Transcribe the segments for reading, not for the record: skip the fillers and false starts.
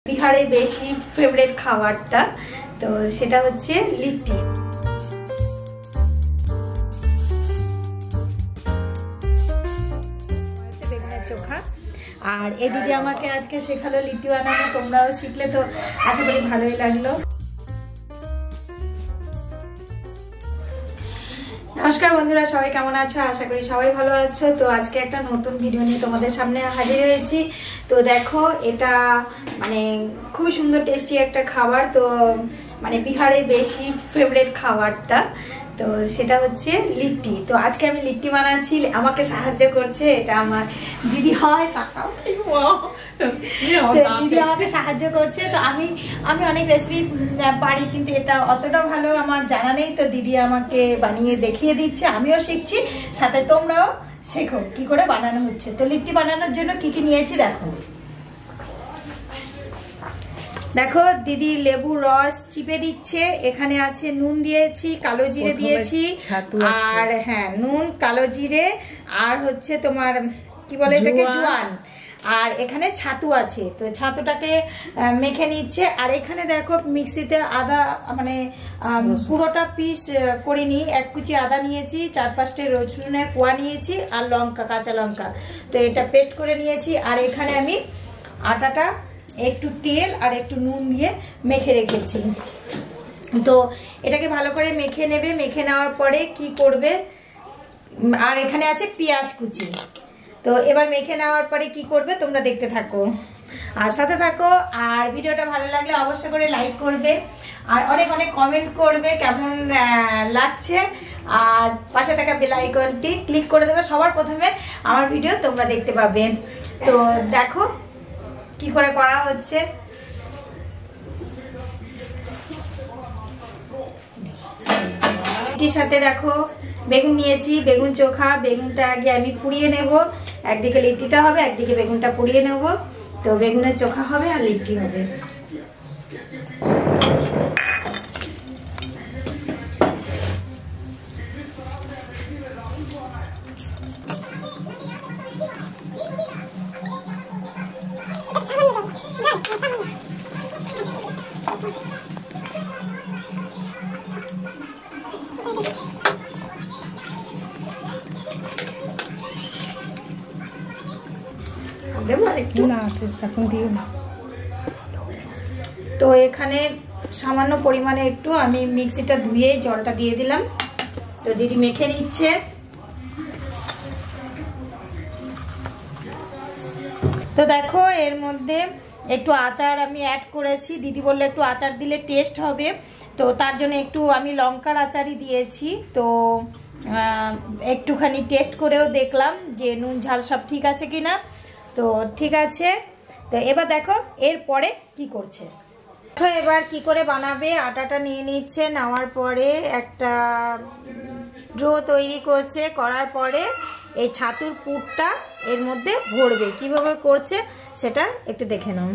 বিহারে বেশি ফেভারিট খাবারটা তো সেটা হচ্ছে লিট্টি। বেগুনের চোখা। আর এই দিদি আমাকে আজকে শেখালো লিট্টি বানানো, তোমরাও শিখলে তো আশা করি ভালোই লাগলো। নমস্কার বন্ধুরা, সবাই কেমন আছো? আশা করি সবাই ভালো আছো। তো আজকে একটা নতুন ভিডিও নিয়ে তোমাদের সামনে হাজির হয়েছি। তো দেখো, এটা মানে খুবই সুন্দর টেস্টি একটা খাবার। তো মানে বিহারে বেশি ফেভারিট খাবারটা তো সেটা হচ্ছে লিট্টি। তো আজকে আমি লিট্টি বানাচ্ছি, আমাকে সাহায্য করছে এটা আমার দিদি হয়, দিদি আমাকে সাহায্য করছে। তো আমি অনেক রেসিপি পারি, কিন্তু এটা অতটা ভালো আমার জানা নেই। তো দিদি আমাকে বানিয়ে দেখিয়ে দিচ্ছে, আমিও শিখছি, সাথে তোমরাও শেখো কি করে বানানো হচ্ছে। তো লিট্টি বানানোর জন্য কি কি নিয়েছি দেখো দিদি লেবু রস চিপে দিচ্ছে, এখানে আছে নুন দিয়েছি, কালো জিরে দিয়েছি, আর হ্যাঁ নুন, কালো জিরে, আর হচ্ছে তোমার কি বলে এটাকে, জোয়ান, আর এখানে ছাতু আছে। তো ছাতুটাকে মেখে নিচ্ছে। আর এখানে দেখো মিক্সিতে আদা মানে পুরোটা পিস করিনি, এক কুচি আদা নিয়েছি, 4-5টে রসুনের কোয়া নিয়েছি, আর লঙ্কা, কাঁচা লঙ্কা। তো এটা পেস্ট করে নিয়েছি। আর এখানে আমি আটাটা একটু তেল আর একটু নুন দিয়ে মেখে রেখেছি। তো এটাকে ভালো করে মেখে নেবে। মেখে নেওয়ার পরে কি করবে, আর এখানে আছে পেঁয়াজ কুচি। তো এবার মেখে নেওয়ার পরে কি করবে তোমরা দেখতে থাকো আর সাথে থাকো। আর ভিডিওটা ভালো লাগলে অবশ্যই করে লাইক করবে, আর অনেক অনেক কমেন্ট করবে কেমন লাগছে, আর পাশে থাকা বেল আইকনটি ক্লিক করে দেবে, সবার প্রথমে আমার ভিডিও তোমরা দেখতে পাবে। তো দেখো কি করে করা হচ্ছে। লিট্টির সাথে দেখো বেগুন নিয়েছি, বেগুন চোখা। বেগুনটা আগে আমি পুড়িয়ে নেব, একদিকে লিট্টিটা হবে, একদিকে বেগুনটা পুড়িয়ে নেব। তো বেগুনের চোখা হবে আর লিট্টি হবে। তো এখানে সামান্য পরিমাণে একটু আমি মিক্সিটা ধুয়ে জলটা দিয়ে দিলাম। তো দিদি মেখে নিচ্ছে। তো দেখো এর মধ্যে একটু আচার আমি অ্যাড করেছি, দিদি বললো একটু আচার দিলে টেস্ট হবে। তো তার জন্য একটু আমি লঙ্কার আচারই দিয়েছি। তো একটুখানি টেস্ট করেও দেখলাম যে নুন ঝাল সব ঠিক আছে কিনা। তো ঠিক আছে। তো এবার দেখো এরপরে কি করছে। এবার কি করে বানাবে, আটাটা নিয়ে নিচ্ছে, নেওয়ার পরে একটা ডো তৈরি করছে, করার পরে এই ছাতুর পুরটা এর মধ্যে ভরবে। কিভাবে করছে সেটা একটু দেখে নাও।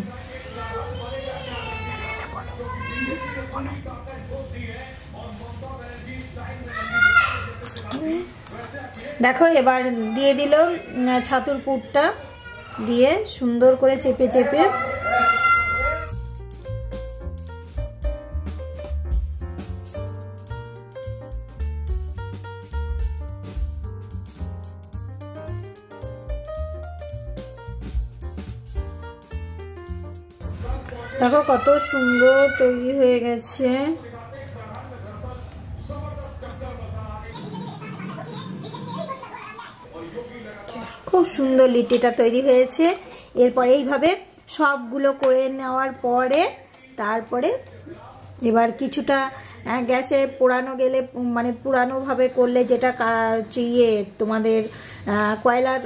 দেখো এবার দিয়ে দিল ছাতুর পুরটা, দিয়ে সুন্দর করে চেপে চেপে দেখো কত সুন্দর তৈরি হয়ে গেছে। খুব সুন্দর লিট্টিটা তৈরি হয়েছে। এরপরে এইভাবে সবগুলো করে নেওয়ার পরে তারপরে এবার কিছুটা গ্যাসে পোড়ানো গেলে মানে পুরানো ভাবে করলে, যেটা তোমাদের কয়লার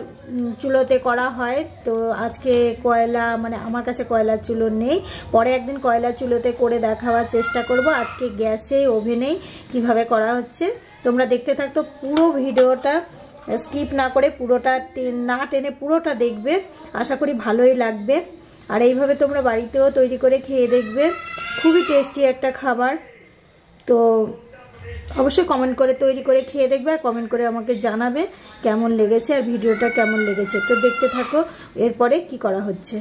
চুলোতে করা হয়। তো আজকে কয়লা মানে আমার কাছে কয়লার চুলো নেই, পরে একদিন কয়লার চুলোতে করে দেখাবার চেষ্টা করব। আজকে গ্যাসে ওভেনেই কিভাবে করা হচ্ছে তোমরা দেখতে থাকতো। পুরো ভিডিওটা স্কিপ না করে পুরোটা না টেনে পুরোটা দেখবে, আশা করি ভালোই লাগবে। আর এইভাবে তোমরা বাড়িতেও তৈরি করে খেয়ে দেখবে, খুবই টেস্টি একটা খাবার। তো অবশ্যই কমেন্ট করে তৈরি করে খেয়ে দেখবে, আর কমেন্ট করে আমাকে জানাবে কেমন লেগেছে আর ভিডিওটা কেমন লেগেছে। তো দেখতে থাকো এরপরে কি করা হচ্ছে।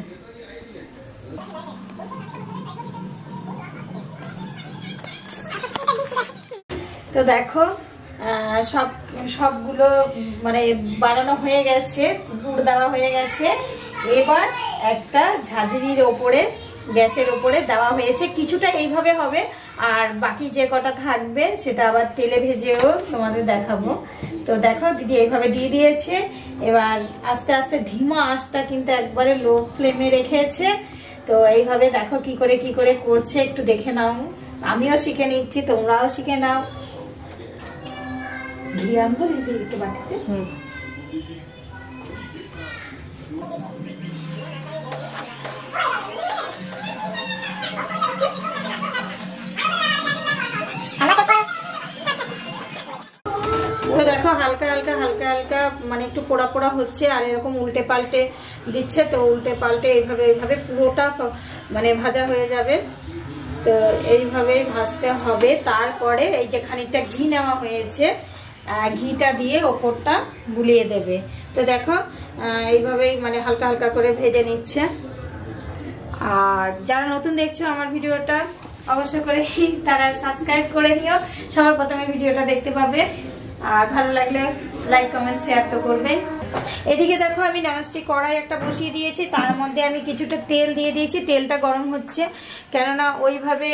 তো দেখো সবগুলো মানে বানানো হয়ে গেছে, গুড় দেওয়া হয়ে গেছে। এবার একটা ঝাঁঝরির ওপরে, গ্যাসের ওপরে দেওয়া হয়েছে। কিছুটা এইভাবে হবে, আর বাকি যে কটা থাকবে সেটা আবার তেলে ভেজেও তোমাদের দেখাবো। তো দেখো দিদি এইভাবে দিয়ে দিয়েছে। এবার আস্তে আস্তে ধিমা আঁচটা কিন্তু একবারে লো ফ্লেমে রেখেছে। তো এইভাবে দেখো কি করে করছে, একটু দেখে নাও। আমিও শিখে নিচ্ছি, তোমরাও শিখে নাও। ঘি আনবো দিদি একটু বাটিতে। তো দেখো হালকা হালকা মানে একটু পোড়া পোড়া হচ্ছে, আর এরকম উল্টে পাল্টে দিচ্ছে। তো উল্টে পাল্টে এইভাবে পুরোটা মানে ভাজা হয়ে যাবে। তো এইভাবেই ভাজতে হবে। তারপরে এই যে খানিকটা ঘি নেওয়া হয়েছে, ঘিটা দিয়ে ওপরটা বুলিয়ে দেবে। তো দেখো এইভাবেই মানে হালকা হালকা করে ভেজে নিচ্ছে। আর যারা নতুন দেখছো আমার ভিডিওটা, অবশ্যই করে তারা সাবস্ক্রাইব করে নিও, সবার প্রথমে ভিডিওটা দেখতে পাবে। আর ভালো লাগলে লাইক কমেন্ট শেয়ার তো করবে। এদিকে দেখো আমি ননস্টিক কড়াই একটা বসিয়ে দিয়েছি, তার মধ্যে আমি কিছুটা তেল দিয়ে দিয়েছি। তেলটা গরম হচ্ছে, কেননা ওইভাবে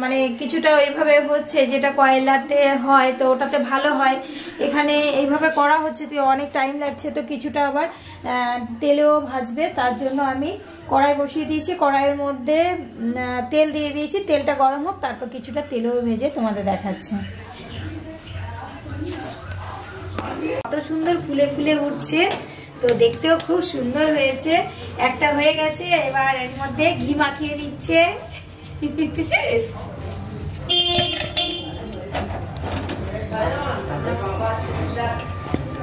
মানে কিছুটা ওইভাবে হচ্ছে যেটা কয়লাতে হয়, তো ওটাতে ভালো হয়। এখানে এইভাবে করা হচ্ছে, তো অনেক টাইম লাগছে। তো কিছুটা আবার তেলেও ভাজবে, তার জন্য আমি কড়াই বসিয়ে দিয়েছি। কড়াইয়ের মধ্যে তেল দিয়ে দিয়েছি। তেলটা গরম হোক, তারপর কিছুটা তেলেও ভেজে তোমাদের দেখাচ্ছে। কত সুন্দর ফুলে ফুলে উঠছে, তো দেখতেও খুব সুন্দর হয়েছে। একটা হয়ে গেছে, এবার এর মধ্যে ঘি মাখিয়ে দিচ্ছে।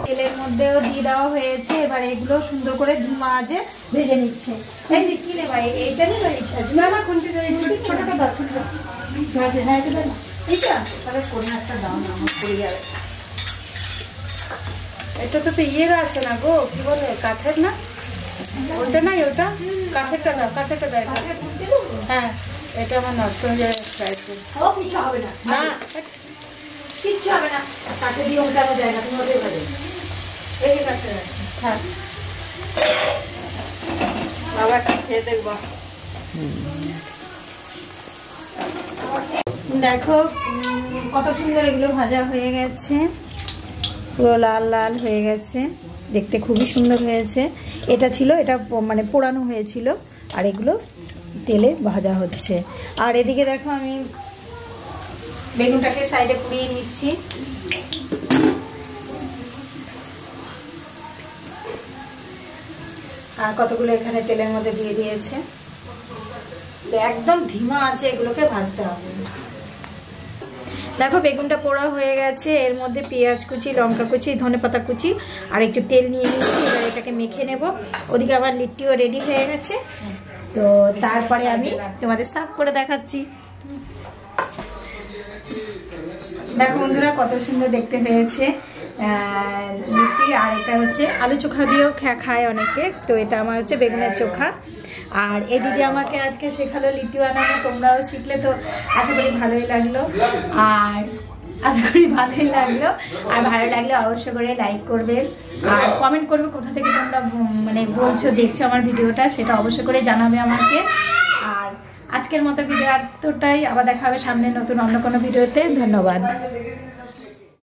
তেলের মধ্যেও দিয়ে দেওয়া হয়েছে। এবার এগুলো সুন্দর করে ঘি মাঝে ভেজে নিচ্ছে। এই যে কি রে ভাই, এইটা নেই ভাই, না না কোনটা ছোটটা দাও, ছোটটা এইটা তাহলে কোনো একটা দাও না, আমার পড়ে যাবে। এটা তো ইয়ের আছে না গো, কি বলে কাঠের না, ওটা নাই, ওটা কাঠেরটা দাও, কাঠেরটা দাও। হ্যাঁ এটা আমার নষ্ট হয়ে যাবে, কিছু হবে না, না কিচ্ছু হবে না। কাঠে দিয়ে ওঠানো যায় না, তুমি ওদের কাছে এই যে কাঠটা আছে। হ্যাঁ বাবা খেয়ে দেখবো। দেখো কত সুন্দর এগুলো ভাজা হয়ে গেছে, পুরো লাল লাল হয়ে গেছে, দেখতে খুবই সুন্দর হয়েছে। এটা ছিল, এটা মানে পোড়ানো হয়েছিল, আর এগুলো তেলে ভাজা হচ্ছে। আর এদিকে দেখো আমি বেগুনটাকে সাইডে পুড়িয়ে নিচ্ছি। আর কতগুলো এখানে তেলের মধ্যে দিয়ে দিয়েছে। একদম ধিমা আছে, এগুলোকে ভাজতে হবে। দেখো বেগুনটা পোড়া হয়ে গেছে, এর মধ্যে পেঁয়াজ কুচি, লঙ্কা কুচি, ধনেপাতা কুচি আর একটু তেল নিয়ে নিচ্ছি। এবার এটাকে মেখে নেব। ওদিকে আবার লিট্টিও রেডি হয়ে গেছে। তো তারপরে আমি তোমাদের সার্ভ করে দেখাচ্ছি। দেখো বন্ধুরা কত সুন্দর দেখতে হয়েছে লিট্টি। আর এটা হচ্ছে আলু চোখা দিয়েও খায় অনেকে, তো এটা আমার হচ্ছে বেগুনের চোখা। আর এই দিদি আমাকে আজকে শেখালো লিট্টি বানানো, তোমরাও শিখলে, তো আশা করি ভালোই লাগলো। আর আশা করি ভালোই লাগলো। আর ভালো লাগলে অবশ্যই করে লাইক করবে, আর কমেন্ট করবে কোথা থেকে তোমরা মানে বলছো, দেখছো আমার ভিডিওটা, সেটা অবশ্যই করে জানাবে আমাকে। আর আজকের মতো ভিডিও এতটাই, আবার দেখা হবে সামনে নতুন অন্য কোনো ভিডিওতে। ধন্যবাদ।